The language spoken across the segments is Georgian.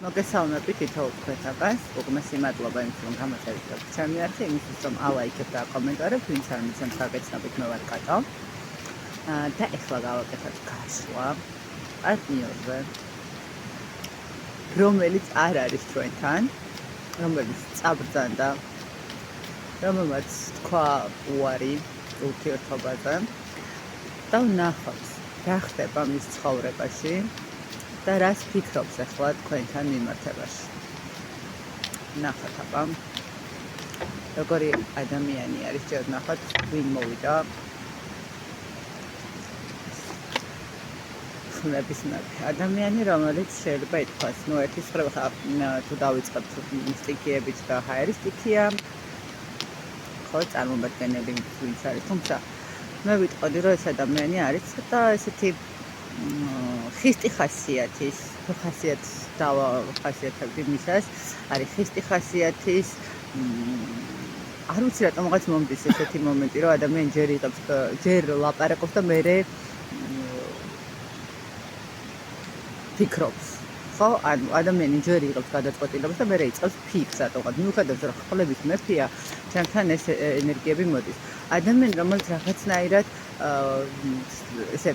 მოგესალმებით თითოეულ თქვენთაგანს. უღმესი მადლობა იმისთვის, რომ გამოწერეთ ჩემი არხი, იმისთვის, რომ ალაიქებთ და აკომენტარებთ, ვინც არ მიცემს გაგეცნობით მე ვარ კატო. და ეხლა გავაკეთებ გასვლა პარტნიორზე, რომელიც არ არის ჩვენთან, რომელიც წაბრძანდა, რომელმაც თქვა უარი ურთიერთობაზე და ვნახავთ რა ხდება მის ცხოვრებაში. და რას ფიქრობს ახლა თქვენთან მიმართებაში. ნახოთ აბა. როგორი ადამიანი არის, ჯერ ნახოთ ვინ მოვიდა. ხმების მეფე. ადამიანი, რომელიც შეიძლება ითქვას, ერთის მხრივ თუ დავიწყებთ სტიქიებით და ჰაერისტიქია, ხო, წარმომადგენელი ვინც არის, თუმცა მე ვიტყოდი, რომ ეს ადამიანი არის ცოტა ესეთი ხისტი ხასიათის, ხასიათს დავახასიათებდი მისას, არის ხისტი ხასიათის, არ ვიცი რატომღაც მომდის ესეთი მომენტი, რომ ადამიანი ჯერ ლაპარაკობს და მერე ფიქრობს. ხო, ანუ ადამიანი ჯერ იღებს გადაწყვეტილებას და მერე იწყებს ფიქრს რატომღაც. მიუხედავად რომ ხმების მეფეა, ჩემთან ეს ენერგიები მოდის. ადამიანი, რომელიც რაღაცნაირად ესე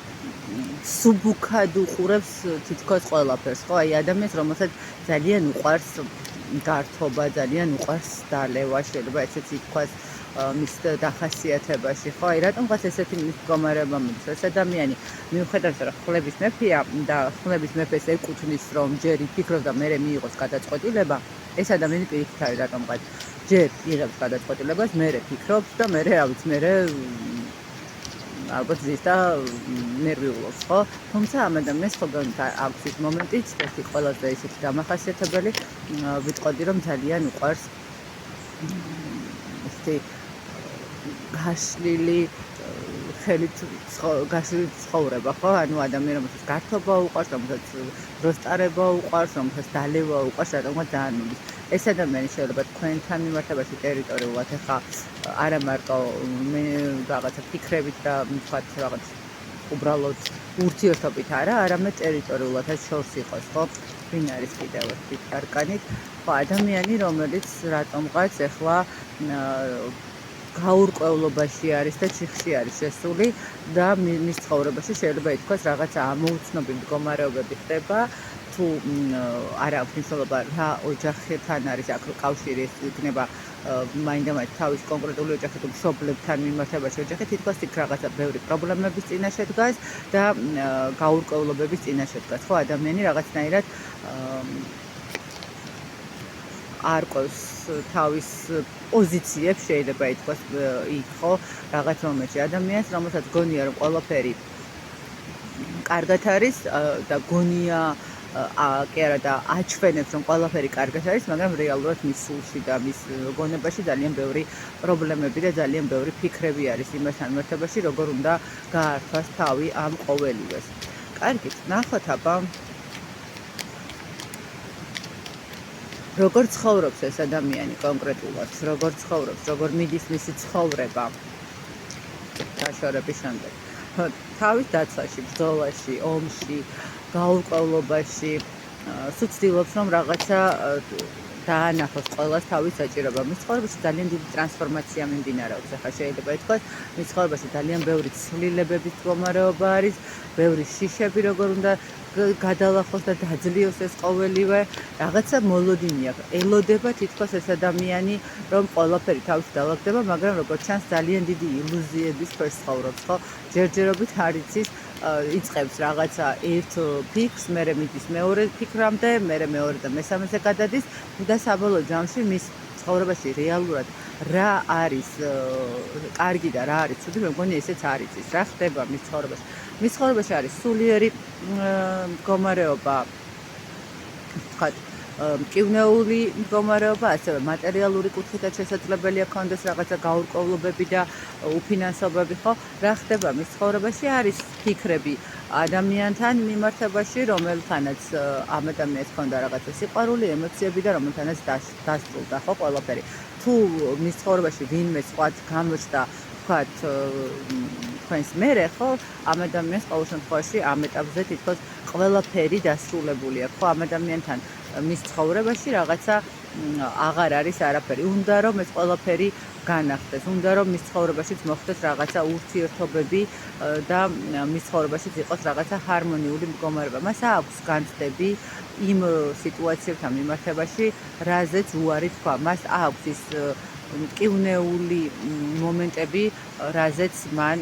სუბუქად უყურებს თითქოს ყველაფერს, ხო? აი ადამიანს, რომელსაც ძალიან უყვარს გართობა, ძალიან უყვარს დალევა, შეიძლება ესეც ითქვას მის დახასიათებაში, ხო? აი რატომღაც ესეთი მდგომარეობა მოდის. ეს ადამიანი, მიუხედავად რომ ხმების მეფეა და ხმების მეფეს ეკუთვნის, რომ ჯერ იფიქროს და მერე მიიღოს გადაწყვეტილება, ეს ადამიანი პირიქით არის რატომღაც ჯერ იღებს გადაწყვეტილებას, მერე ფიქრობს და მერე, რა ვიცი, მერე ალბათ ზის და ნერვიულობს, ხო? თუმცა ამ ადამიანს ხოლმე აქვს ის მომენტიც, ერთი ყველაზე ისეთი დამახასიათებელი, ვიტყოდი, რომ ძალიან უყვარს ესეთი გაშლილი ხელით გაშლილი ცხოვრება, ხო? ანუ ადამიანი, რომელსაც გართობა უყვარს, რომელსაც დროსტარება უყვარს, რომელსაც დალევა უყვარს, რატომღაც ძალიან მოდის. ეს ადამიანი შეიძლება თქვენთან მიმართებაში ტერიტორიულად ახლა არა მარტო მე რაღაცა ფიქრებით და თქვათ რაღაც უბრალოდ ურთიერთობით არა, არამედ ტერიტორიულად ეს შორს იყოს, ხო? ვინ არის კიდევ ერთი არკანით? ხო, ადამიანი, რომელიც რატომღაც ახლა გაურკვევლობაში არის და ჩიხში არის შესული და მის ცხოვრებაში შეიძლება ითქვას რაღაც ამოუცნობი მდგომარეობები ხდება. თუ არ აქვს მნიშვნელობა რა ოჯახთან არის აქ კავშირი, ეს იქნება მაინდა-მაინც თავის კონკრეტული ოჯახი თუ მშობლებთან მიმართებაში ოჯახი, თითქოს იქ რაღაცა ბევრი პრობლემების წინაშე დგას და გაურკვევლობების წინაშე დგას. ხო, ადამიანი რაღაცნაირად არ ყვევს თავის პოზიციებს, შეიძლება ითქვას იქ, ხო, რაღაც მომენტში ადამიანს, რომელსაც გონია რომ ყველაფერი კარგად არის და გონია კი არა და აჩვენებს რომ ყველაფერი კარგად არის, მაგრამ რეალურად მის სულში და მის გონებაში ძალიან ბევრი პრობლემები და ძალიან ბევრი ფიქრები არის იმასთან მიმართებაში, როგორ უნდა გაართვას თავი ამ ყოველივეს. კარგით, ნახოთ აბა როგორ ცხოვრობს ეს ადამიანი კონკრეტულად, როგორ ცხოვრობს, როგორ მიდის მისი ცხოვრება დაშორების შემდეგ. თავის დაცვაში, ბრძოლაში, ომში, გაურკვევლობაში, სულ ცდილობს რომ რაღაცა დაანახოს ყველას თავის საჭიროება. მის ცხოვრებაში ძალიან დიდი ტრანსფორმაცია მიმდინარეობს. ახლა შეიძლება ითქვას, მის ცხოვრებაში ძალიან ბევრი ცვლილებების მდგომარეობა არის, ბევრი შიშები როგორ უნდა გადალახოს და დაძლიოს ეს ყოველივე, რაღაცა მოლოდინი აქვს. ელოდება თითქოს ეს ადამიანი, რომ ყველაფერი თავში დაალაგდება, მაგრამ როგორც ჩანს, ძალიან დიდი ილუზიების ქვეშ ცხოვრობს, ხო? ჯერჯერობით არ იცის, იწყებს რაღაცა ერთ ფიქრს, მერე მიდის მეორე ფიქრამდე, მერე მეორე და მესამეზე გადადის და საბოლოო ჯამში მის ცხოვრებაში რეალურად რა არის კარგი და რა არის ცუდი, მე მგონი ესეც არ იცის. რა ხდება მის ცხოვრებაში? მის ცხოვრებაში არის სულიერი მდგომარეობა, ვთქვათ, მკივნეული მდგომარეობა, ასევე მატერიალური კუთხითაც შესაძლებელია ქონდეს რაღაცა გაურკვევლობები და უფინანსობები, ხო? რა ხდება მის ცხოვრებაში? არის ფიქრები ადამიანთან მიმართებაში, რომელთანაც ამ ადამიანს ჰქონდა რაღაცა სიყვარული, ემოციები და რომელთანაც დასრულდა, ხო, ყველაფერი. თუ მის ცხოვრებაში ვინმე სხვა გამოჩნდა, ვთქვათ, თქვენს მერე, ხო, ამ ადამიანს ყოველ შემთხვევაში ამ ეტაპზე თითქოს ყველაფერი დასრულებული აქვს, ხო, ამ ადამიანთან მის ცხოვრებაში რაღაცა აღარ არის არაფერი. უნდა რომ ეს ყველაფერი განახდეს. უნდა რომ მის ცხოვრებაშიც მოხდეს რაღაცა ურთიერთობები და მის ცხოვრებაშიც იყოს რაღაცა ჰარმონიული მდგომარეობა. მას აქვს განცდები იმ სიტუაციებთან მიმართებაში, რაზეც უარი თქვა. მას აქვს ის მტკივნეული მომენტები, რაზეც მან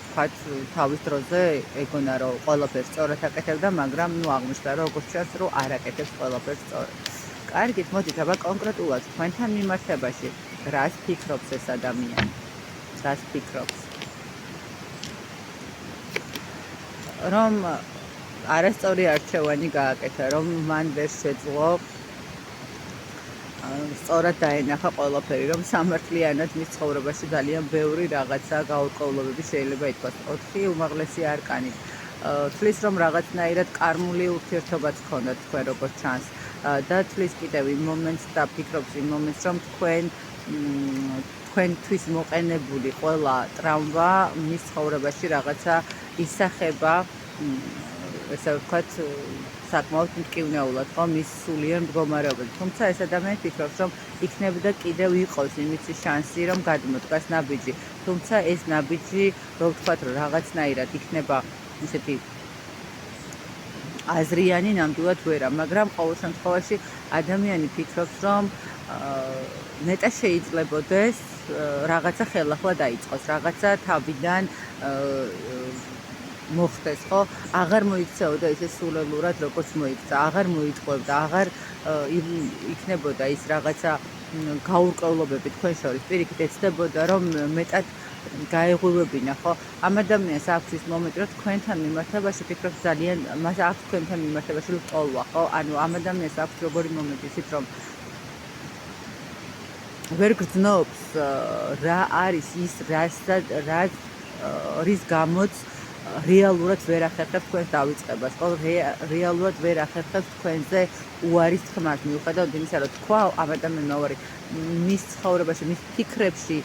ვთქვათ, თავის დროზე ეგონა რომ ყველაფერს სწორად აკეთებდა, მაგრამ აღმოჩნდა რომ როგორც ჩანს, რომ არ აკეთებს ყველაფერს სწორად. კარგით, მოდით აბა კონკრეტულად თქვენთან მიმართებაში რას ფიქრობს ეს ადამიანი? რას ფიქრობს? რომ არასწორი არჩევანი გააკეთა, რომ მან ვერ შეძლო სწორად დაენახა ყველაფერი, რომ სამართლიანად მის ცხოვრებაში ძალიან ბევრი რაღაცა გაურკვევლობები შეიძლება ითქვას. 4 უმაღლესი არკანი თვლის, რომ რაღაცნაირად კარმული ურთიერთობაც ჰქონდათ თქვენ როგორც ჩანს და თვლის კიდევ იმ მომენტს და ფიქრობს იმ მომენტს, რომ თქვენთვის მოყენებული ყველა ტრავმა მის ცხოვრებაში რაღაცა ისახება, ესე ვთქვათ, საკმაოდ მტკივნეულად ხო მის სულიერ მდგომარეობაში. თუმცა ეს ადამიანი ფიქრობს, რომ იქნებოდა კიდევ იყოს იმისი შანსი, რომ გადმოდგას ნაბიჯი. თუმცა ეს ნაბიჯი, რო ვთქვათ, რომ რაღაცნაირად იქნება ისეთი აზრიანი ნამდვილად ვერა, მაგრამ ყოველ შემთხვევაში ადამიანი ფიქრობს, რომ ნეტა შეიძლებოდეს რაღაცა ხელახლა დაიწყოს, რაღაცა თავიდან მოხდეს, ხო? აღარ მოიქცეოდა ისე სულელურად, როგორც მოიქცა, აღარ მოიტყვევდა, აღარ იქნებოდა ის რაღაცა გაურკვევლობები თქვენ შორის. პირიქით ეცდებოდა, რომ მეტად გაეღვივებინა, ხო? ამ ადამიანს აქვს ის მომენტი, რომ თქვენთან მიმართებაში ფიქრობს ძალიან, მას აქვს თქვენთან მიმართებაში ლტოლვა, ხო? ანუ ამ ადამიანს აქვს როგორი მომენტი, ისიც რომ ვერ გრძნობს რა არის ის, რის გამოც რეალურად ვერ ახერხებს თქვენს დავიწყებას, ხო? რეალურად ვერ ახერხებს თქვენზე უარის თქმას, მიუხედავად იმისა, რომ თქვა ამ ადამიანმა უარი, მის ცხოვრებაში, მის ფიქრებში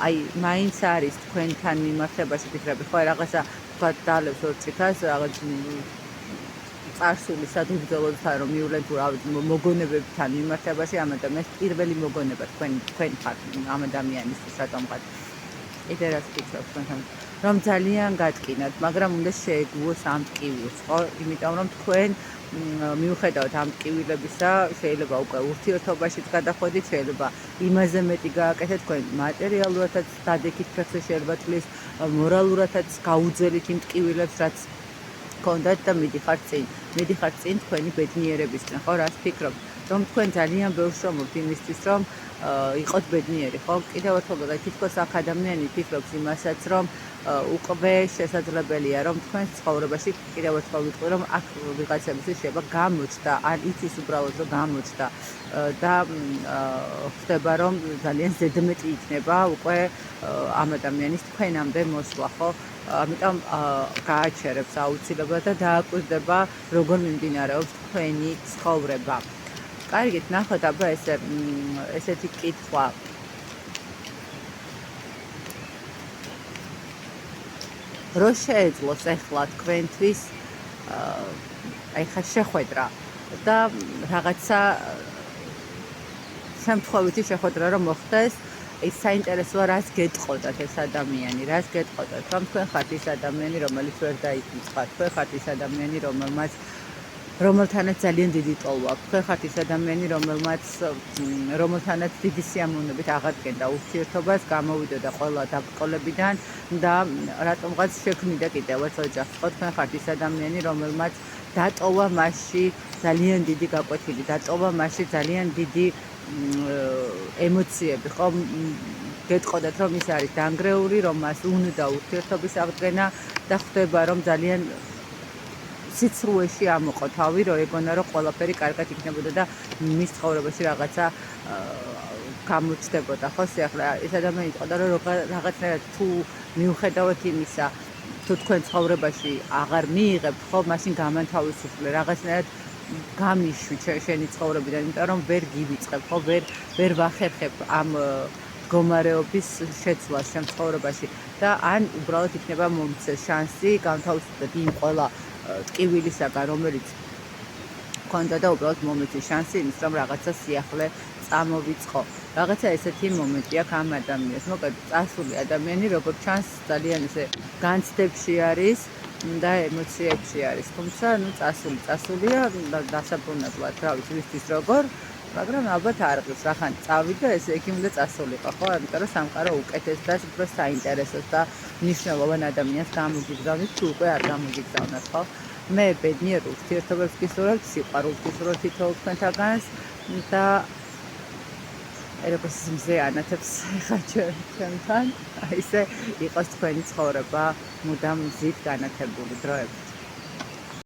აი მაინც არის თქვენთან მიმართებაში ფიქრები, ხო? რაღაცა თქვა დალევს ორ წითას, რაღაც წარსულისა თუ ბრძოლასთან რომ მივლენ თუ მოგონებებთან მიმართებაში ამ ადამიანს პირველი მოგონება თქვენ ხართ ამ ადამიანისთვის რატომღაც. იდე რას ფიქრობთ თქვენთან? რომ ძალიან გატკინათ, მაგრამ უნდა შეეგუოს ამ ტკივილს, ხო? იმიტომ რომ თქვენ მიუხედავად ამ ტკივილებისა, შეიძლება უკვე ურთიერთობაშიც გადახვედით, შეიძლება იმაზე მეტი გააკეთეთ, თქვენ მატერიალურადაც დადექით ფეხზე, შეიძლება თulis მორალურადაც გაუძველით იმ ტკივილებს, რაც გქონდათ და მიდიხართ წინ თქვენი ბედნიერებისკენ, ხო? რას ფიქრობთ? რომ თქვენ ძალიან ბევრს შრომობთ იმისთვის, რომ იყოთ ბედნიერი, ხო? კიდევ ერთხელ და თითქოს აქ ადამიანი ფიქრობს იმასაც, რომ უკვე შესაძლებელია, რომ თქვენს ცხოვრებაში კიდევ ერთხელ ვიტყვი, რომ აქ ვიღაცებისთვის შეიძლება გამოჩნდა, ან იცის უბრალოდ რომ გამოჩნდა და ხდება, რომ ძალიან ზედმეტი იქნება უკვე ამ ადამიანის თქვენამდე მოსვლა, ხო? ამიტომ გააჩერებს აუცილებლად და დააკვირდება, როგორ მიმდინარეობს თქვენი ცხოვრება. კარგით, ნახოთ აბა ესეთი კითხვა. რო შეეძლოს ახლა თქვენთვის აი ხა შეხვედრა და რაღაცა შემთხვევითი შეხვედრა რომ მოხდეს, ის საინტერესოა რას გეტყოდათ ეს ადამიანი, რას გეტყოდათ, რომ თქვენ ხართ ის ადამიანი, რომელიც ვერ დაიფიწყა, თქვენ ხართ ის ადამიანი, რომელთანაც ძალიან დიდი ტოლვა აქვს, თქვენ ხართ ის ადამიანი, რომელთანაც დიდი სიამოვნებით აღადგენდა ურთიერთობას, გამოვიდოდა ყველა დაბრკოლებიდან და რატომღაც შექმნიდა კიდევ ერთ ოჯახს, ხო? თქვენ ხართ ის ადამიანი, რომელმაც დატოვა მასში ძალიან დიდი გაკვეთილი, დატოვა მასში ძალიან დიდი ემოციები, ხო? გეტყოდათ, რომ ის არის დანგრეული, რომ მას უნდა ურთიერთობის აღდგენა და ხდება, რომ ძალიან სიცრუეში ამოყო თავი, რომ ეგონა, რომ ყველაფერი კარგად იქნებოდა და მის ცხოვრებაში რაღაცა გამოჩნდებოდა, ხო? ახლა ეს ადამიანი იტყოდა, რომ რაღაცნაირად თუ მიუხედავად იმისა, თუ თქვენ ცხოვრებაში აღარ მიიღებთ, ხო, მაშინ გამანთავისუფლე, რაღაცნაირად გამიშვი შენი ცხოვრებიდან, იმიტომ რომ ვერ გივიწყებ, ხო, ვერ ვახერხებ ამ მდგომარეობის შეცვლას შენ ცხოვრებაში და ან უბრალოდ იქნება მომცეს შანსი განთავისუფლდეთ იმ ყველა ტკივილისაგან, რომელიც მქონდა და უბრალოდ მომეცი შანსი იმის, რომ რაღაცა სიახლე წამოვიწყო. რაღაცა ესეთი მომენტი აქვს ამ ადამიანს. მოკლედ, წასული ადამიანი, როგორც ჩანს, ძალიან ესე განცდებში არის და ემოციებში არის. თუმცა, წასულია დასაბრუნებლად, რა ვიცი, ვისთვის როგორ, მაგრამ ალბათ არ ღირს, რახან წავიდა, ესე იგი უნდა წასულიყო, ხო? ამიტომ რომ სამყარო უკეთეს და უფრო საინტერესოს და მნიშვნელოვან ადამიანს გამოგიგზავნით, თუ უკვე არ გამოგიგზავნათ, ხო? მე ბედნიერ ურთიერთობებს გისურვებთ, სიყვარულს გისურვებთ თითოეულ თქვენთაგანს და როგორც მზე ანათებს ხა ჩვენთან, აი ესე იყოს თქვენი ცხოვრება მუდამ მზით განათებული დროებით.